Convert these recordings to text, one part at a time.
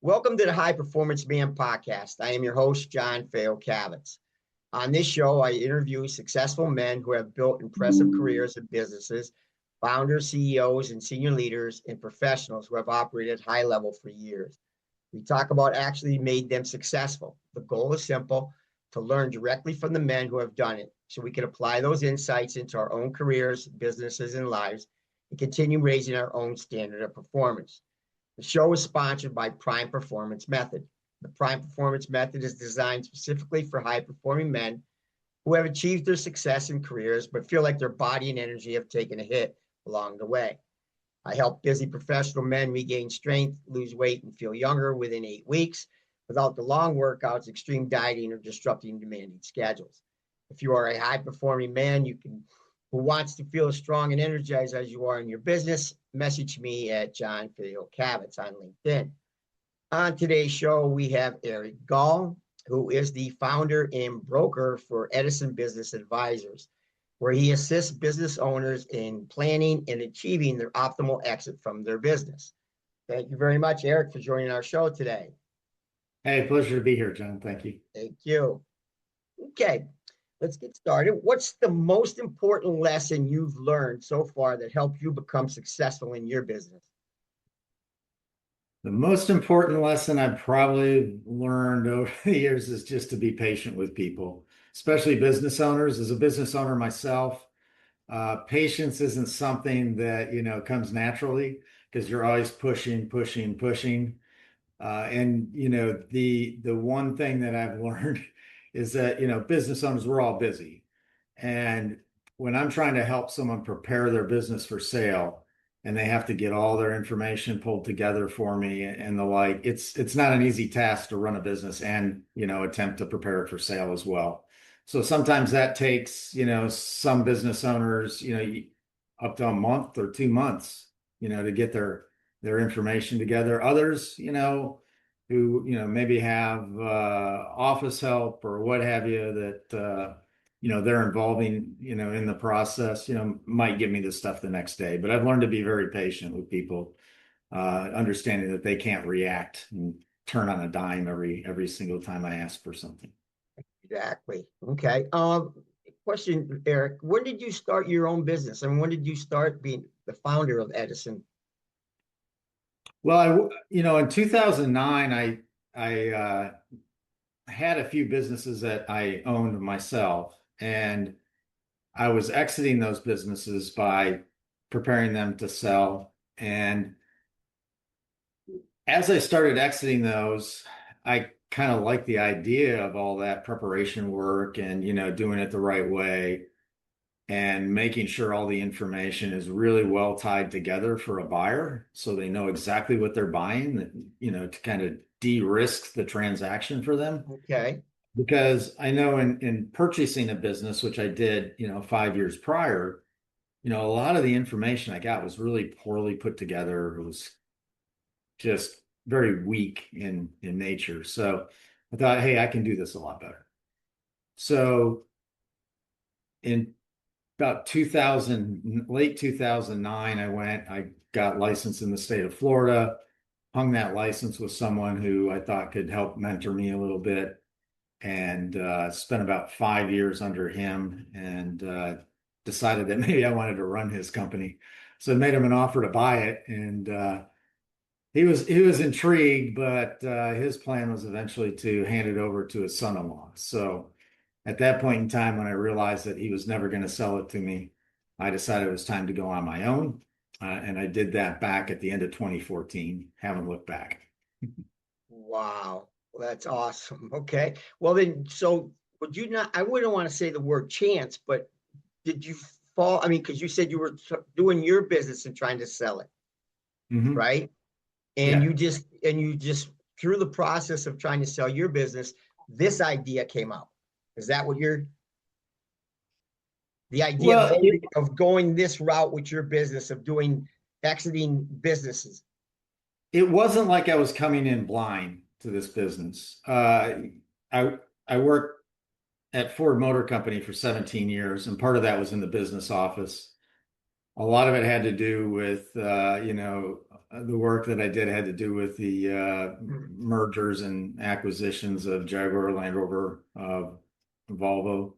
Welcome to the High Performance Man podcast. I am your host, John Fayocavitz. On this show, I interview successful men who have built impressive careers and businesses, founders, CEOs, and senior leaders, and professionals who have operated high level for years. We talk about actually made them successful. The goal is simple, to learn directly from the men who have done it so we can apply those insights into our own careers, businesses, and lives and continue raising our own standard of performance. The show is sponsored by Prime Performance Method. The Prime Performance Method is designed specifically for high-performing men who have achieved their success in careers but feel like their body and energy have taken a hit along the way. I help busy professional men regain strength, lose weight, and feel younger within 8 weeks without the long workouts, extreme dieting, or disrupting demanding schedules. If you are a high-performing man who wants to feel as strong and energized as you are in your business, message me at John Fayocavitz on LinkedIn. On today's show, we have Eric Gall, who is the founder and broker for Edison Business Advisors, where he assists business owners in planning and achieving their optimal exit from their business. Thank you very much, Eric, for joining our show today. Hey, pleasure to be here, John. Thank you. Thank you. Okay, let's get started. What's the most important lesson you've learned so far that helped you become successful in your business? The most important lesson I've probably learned over the years is just to be patient with people, especially business owners. As a business owner myself, patience isn't something that, comes naturally because you're always pushing. And, the one thing that I've learned is that, business owners, we're all busy. And when I'm trying to help someone prepare their business for sale and they have to get all their information pulled together for me and the like, it's not an easy task to run a business and, attempt to prepare it for sale as well. So sometimes that takes, some business owners, up to a month or 2 months, to get their information together. Others, who maybe have office help or what have you that they're involving in the process, might give me the stuff the next day. But I've learned to be very patient with people, understanding that they can't react and turn on a dime every single time I ask for something. Exactly. Okay. Question, Eric, when did you start your own business? And when did you start being the founder of Edison? Well, in 2009, I had a few businesses that I owned myself, and I was exiting those businesses by preparing them to sell. And as I started exiting those, I kind of liked the idea of all that preparation work and, doing it the right way and making sure all the information is really well tied together for a buyer so they know exactly what they're buying, to kind of de-risk the transaction for them. Okay. Because I know in purchasing a business, which I did, 5 years prior, a lot of the information I got was really poorly put together. It was just very weak in nature. So I thought, hey, I can do this a lot better. So in about late 2009, I got licensed in the state of Florida, hung that license with someone who I thought could help mentor me a little bit, and spent about 5 years under him, and decided that maybe I wanted to run his company. So I made him an offer to buy it, and he was intrigued, but his plan was eventually to hand it over to his son-in-law. So at that point in time, when I realized that he was never going to sell it to me, I decided it was time to go on my own. And I did that back at the end of 2014. Haven't looked back. Wow. Well, that's awesome. Okay. Well, then, so would you not, I wouldn't want to say the word chance, but did you fall? I mean, because you said you were doing your business and trying to sell it, right? And Yeah. you just through the process of trying to sell your business, this idea came out. Is that what the idea of going this route with your business, of exiting businesses? It wasn't like I was coming in blind to this business. I worked at Ford Motor Company for 17 years, and part of that was in the business office. A lot of it had to do with, the work that I did had to do with the mergers and acquisitions of Jaguar, Land Rover, Volvo,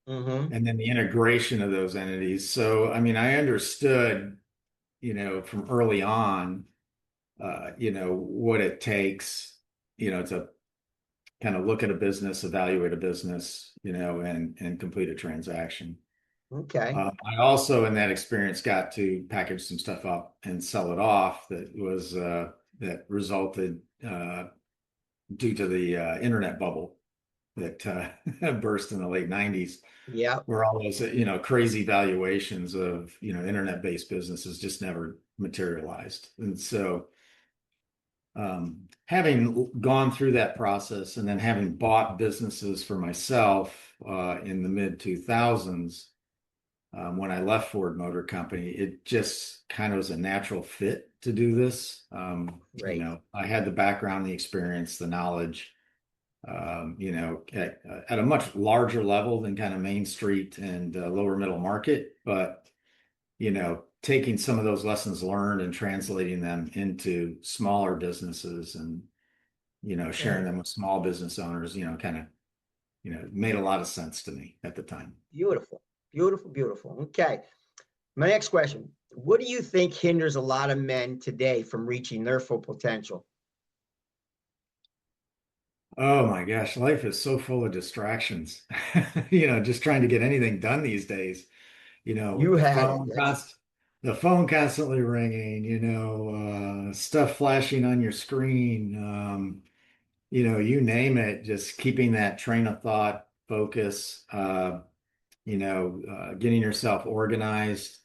Mm-hmm. and then the integration of those entities. So, I mean, I understood, from early on, what it takes, to kind of look at a business, evaluate a business, and complete a transaction. Okay. I also, in that experience, got to package some stuff up and sell it off that resulted due to the internet bubble that burst in the late 90s, Yeah. where all those, crazy valuations of, internet-based businesses just never materialized. And so, having gone through that process and then having bought businesses for myself in the mid 2000s, when I left Ford Motor Company, it just kind of was a natural fit to do this. Great. I had the background, the experience, the knowledge, at a much larger level than kind of Main Street and lower middle market, but taking some of those lessons learned and translating them into smaller businesses and, sharing Okay. them with small business owners, kind of, made a lot of sense to me at the time. Beautiful. Beautiful. Beautiful. Okay. My next question. What do you think hinders a lot of men today from reaching their full potential? Oh my gosh, life is so full of distractions. Just trying to get anything done these days, with You had it. That's the phone constantly ringing, stuff flashing on your screen, you name it, just keeping that train of thought, focus, getting yourself organized,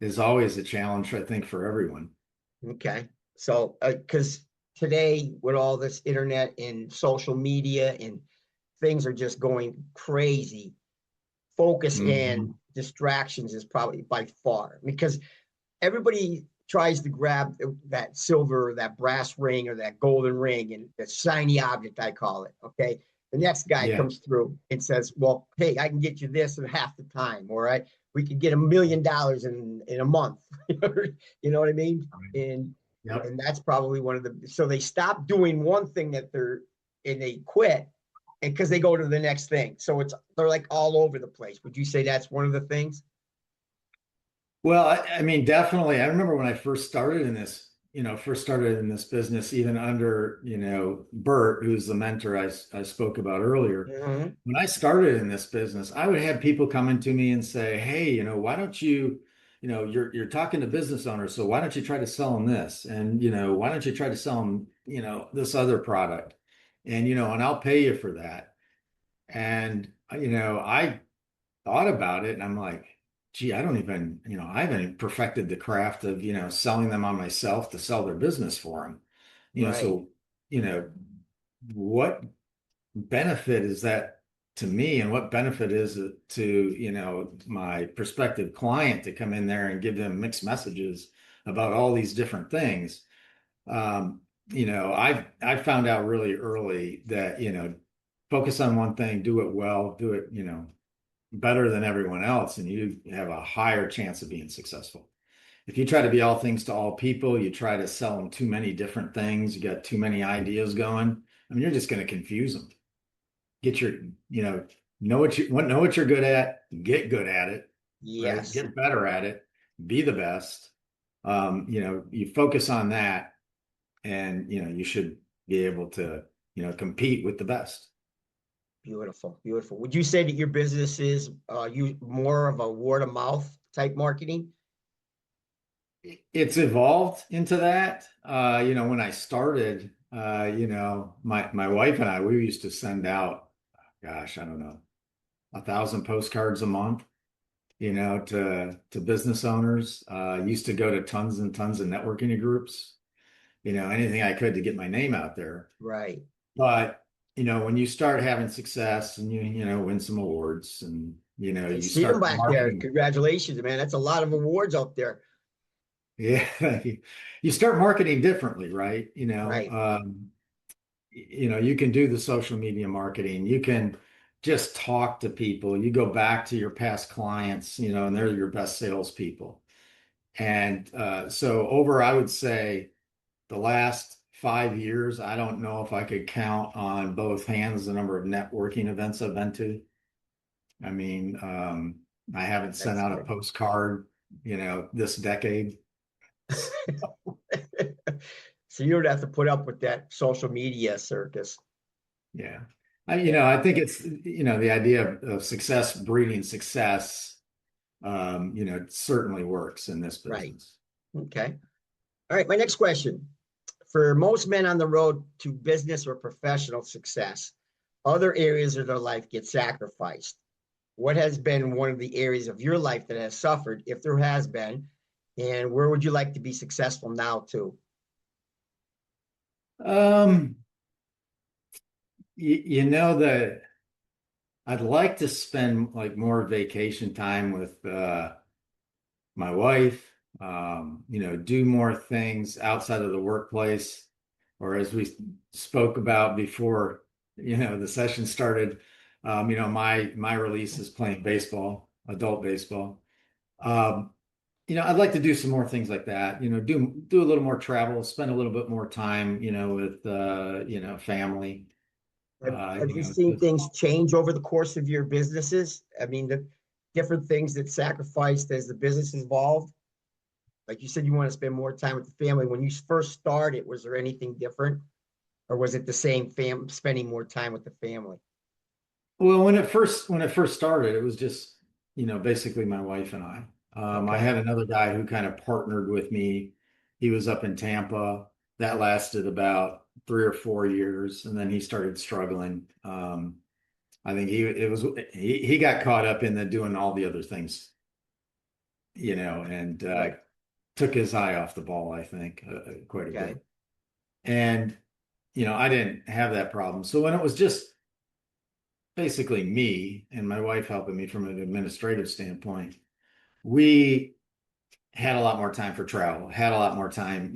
is always a challenge, I think, for everyone. okay. So, because today with all this internet and social media and things are just going crazy, focus and Mhm. distractions is probably by far because everybody tries to grab that silver, that brass ring, or that golden ring, and that shiny object, I call it. Okay. The next guy Yeah, comes through and says, well, hey, I can get you this in half the time. All right. We could get $1 million in a month. You know what I mean? yep. And that's probably one of the, so they stop doing one thing and they quit and because they go to the next thing. So they're like all over the place. Would you say that's one of the things? Well, I mean, definitely. I remember when I first started in this business, even under, Bert, who's the mentor I spoke about earlier. Mm-hmm. When I started in this business, I would have people coming to me and say, "Hey, why don't you, you're talking to business owners, so why don't you try to sell them this? And, why don't you try to sell them, this other product? And, and I'll pay you for that." And, I thought about it and I'm like, gee, I don't even, I haven't perfected the craft of, selling them on myself to sell their business for them. Right. So, you know, what benefit is that to me and what benefit is it to, my prospective client to come in there and give them mixed messages about all these different things? I found out really early that, focus on one thing, do it well, do it, better than everyone else, and you have a higher chance of being successful. If you try to be all things to all people, you try to sell them too many different things, you got too many ideas going. I mean, you're just going to confuse them. Get your, know what you're good at, get good at it, right? Yes. Get better at it, be the best. You focus on that, and you should be able to, compete with the best. Beautiful. Beautiful. Would you say that your business is you more of a word of mouth type marketing? It's evolved into that. When I started, my wife and I, we used to send out, gosh, I don't know, 1,000 postcards a month, to business owners. Used to go to tons and tons of networking groups, anything I could to get my name out there. Right. But, when you start having success and win some awards and, I you see them start back there. marketing. Congratulations, man. That's a lot of awards out there. Yeah, you start marketing differently, right? Right. You can do the social media marketing. You can just talk to people. You go back to your past clients, and they're your best salespeople. And so over, I would say the last 5 years, I don't know if I could count on both hands the number of networking events I've been to. I mean, I haven't sent That's out a good. postcard, this decade. So you don't have to put up with that social media circus. Yeah. Yeah. I think it's, the idea of success breeding success, it certainly works in this Right. business. Okay. All right. My next question. For most men on the road to business or professional success, other areas of their life get sacrificed. What has been one of the areas of your life that has suffered, if there has been, and where would you like to be successful now too? Um, that I'd like to spend like more vacation time with my wife, do more things outside of the workplace, or as we spoke about before, the session started, my release is playing baseball, adult baseball. Um, I'd like to do some more things like that, do a little more travel, spend a little bit more time, with family. Have you seen things change over the course of your businesses? I mean, the different things that sacrificed as the business evolved? Like you said, you want to spend more time with the family. When you first started, was there anything different? Or was it the same spending more time with the family? Well, when it first started, it was just, basically my wife and I. I Okay. had another guy who kind of partnered with me. He was up in Tampa. That lasted about 3 or 4 years, and then he started struggling. I think he got caught up in the doing all the other things, and Right. took his eye off the ball, I think, quite a Okay. bit. And I didn't have that problem. So when it was just basically me and my wife helping me from an administrative standpoint, we had a lot more time for travel, had a lot more time,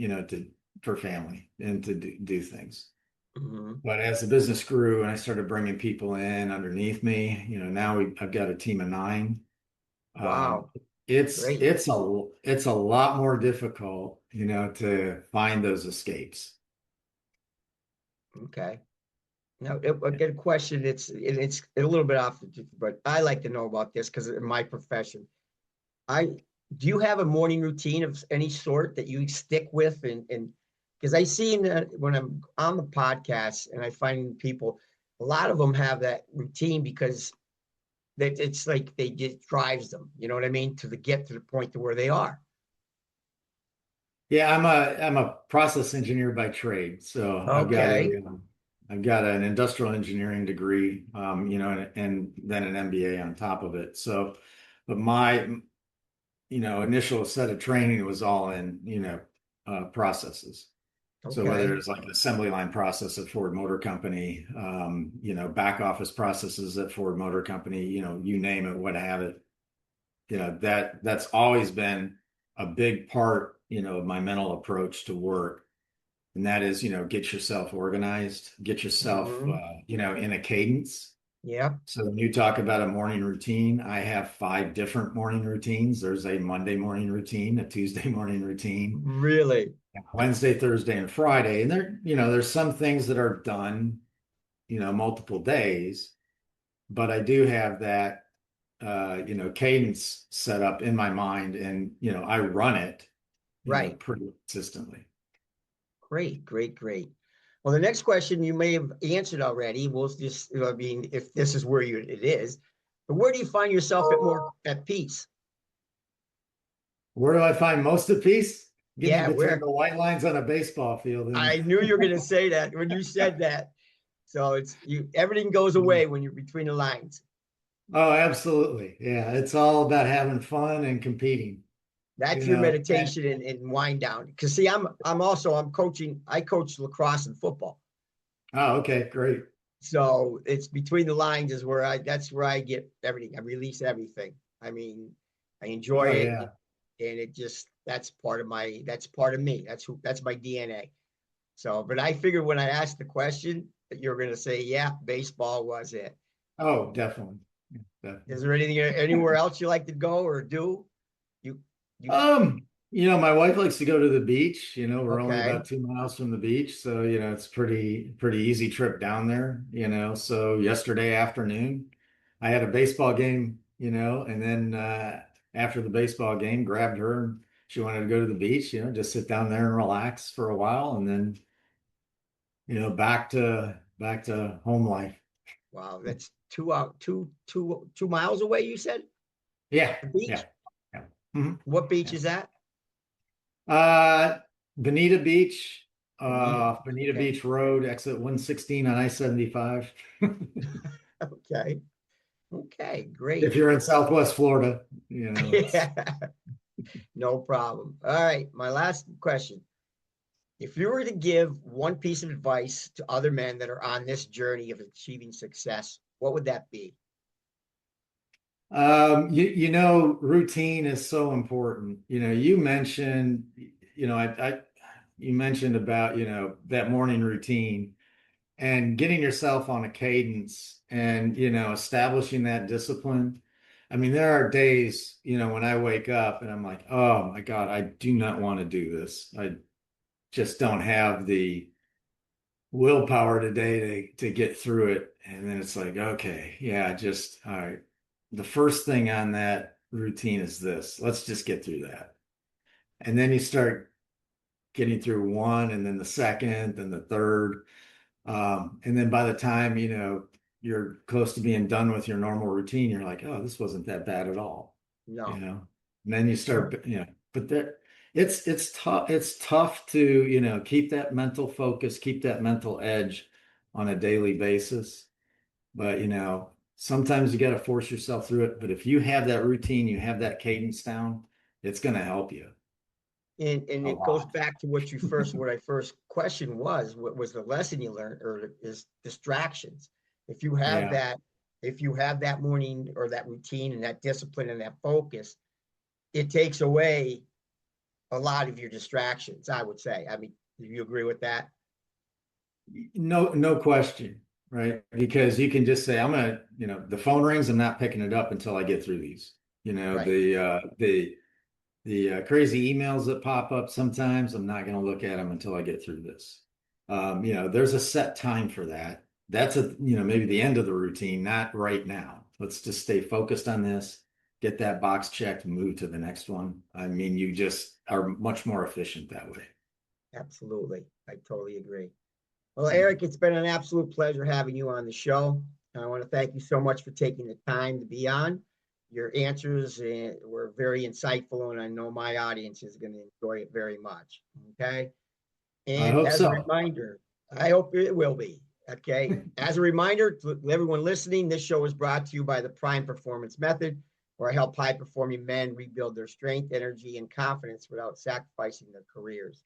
for family and to do things. Mhm. But as the business grew and I started bringing people in underneath me, now I've got a team of 9. Um, Wow. it's Great. it's a lot more difficult, to find those escapes. Okay. Now, I get a question. It's a little bit off, but I like to know about this because in my profession, I do you have a morning routine of any sort that you stick with and because I see when I'm on the podcast and I find people, a lot of them have that routine because that it's like they just drives them, you know what I mean, to the get to the point to where they are. Yeah, I'm a process engineer by trade, so Okay. I've got an industrial engineering degree, and then an MBA on top of it. So, but my initial set of training was all in processes. So whether Okay. it's like an assembly line process at Ford Motor Company, back office processes at Ford Motor Company, you name it, what have it, that's always been a big part, of my mental approach to work. And that is, get yourself organized, get yourself, Hmm. in a cadence. Yeah. So when you talk about a morning routine, I have 5 different morning routines. There's a Monday morning routine, a Tuesday morning routine, Really. Wednesday, Thursday, and Friday. And there's some things that are done, multiple days, but I do have that cadence set up in my mind, and I run it, Right. pretty consistently. Great, great, great. Well, the next question you may have answered already. We'll just, I mean, if this is where it is, but where do you find yourself at peace? Where do I find most of peace? Getting Yeah, between where? the white lines on a baseball field. And I knew you were going to say that when you said that. So it's you. Everything goes away when you're between the lines. oh, absolutely. Yeah, it's all about having fun and competing. That's You your know, and, meditation and wind down. Because see, I'm coaching. I coach lacrosse and football. oh, okay, great. So it's between the lines is where that's where I get everything. I release everything. I mean, I enjoy Oh, it, yeah. and it just that's part of me. That's my DNA. So, but I figured when I asked the question that you're going to say, yeah, baseball was it. Oh, definitely. Is Definitely. there anything anywhere else you like to go or do? You you Um, My wife likes to go to the beach. We're only Okay. about 2 miles from the beach, so it's pretty easy trip down there. So yesterday afternoon, I had a baseball game. And then after the baseball game, grabbed her and she wanted to go to the beach. Just sit down there and relax for a while, and then back to home life. Wow, that's 2 miles away, you said? Yeah, The yeah, beach? yeah. Mhm. What beach Yeah. is that? Bonita Beach, Bonita. Bonita Okay. Beach Road, exit 116 on I-75. Okay. Okay. Great. If you're in Southwest Florida, it's Yeah. No problem. All right. My last question. If you were to give one piece of advice to other men that are on this journey of achieving success, what would that be? routine is so important. You mentioned, you mentioned about, that morning routine and getting yourself on a cadence and, establishing that discipline. I mean, there are days, when I wake up and I'm like, oh my God, I do not want to do this. I just don't have the willpower today to get through it. And then it's like, okay, yeah, just all right. The first thing on that routine is this. Let's just get through that. And then you start getting through one, and then the second, and the third. And then by the time, you're close to being done with your normal routine, you're like, oh, this wasn't that bad at all. you No. know and then you No. start, but it's tough to, keep that mental focus, keep that mental edge on a daily basis. But sometimes you got to force yourself through it. But if you have that routine, you have that cadence down, it's going to help you And a it goes lot. back to what I first question was, what was the lesson you learned, or is distractions. If you have Yeah. that, if you have that morning or that routine and that discipline and that focus, it takes away a lot of your distractions, I would say. I mean, do you agree with that? No question, right? Because you can just say, I'm gonna, the phone rings, I'm not picking it up until I get through these. Right. The crazy emails that pop up sometimes, I'm not gonna look at them until I get through this. There's a set time for that. That's maybe the end of the routine, not right now. Let's just stay focused on this, get that box checked, move to the next one. I mean, you just are much more efficient that way. Absolutely. I totally agree. Well, Yeah. Eric, it's been an absolute pleasure having you on the show. And I want to thank you so much for taking the time to be on. Your answers were very insightful, and I know my audience is going to enjoy it very much. Okay. I And hope as a so. reminder, I hope it will be. Okay. As a reminder to everyone listening, this show is brought to you by the Prime Performance Method, where I help high performing men rebuild their strength, energy, and confidence without sacrificing their careers.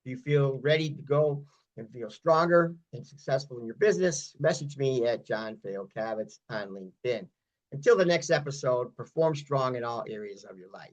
If you feel ready to go and feel stronger and successful in your business, message me at John Fayocavitz on LinkedIn. Until the next episode, perform strong in all areas of your life.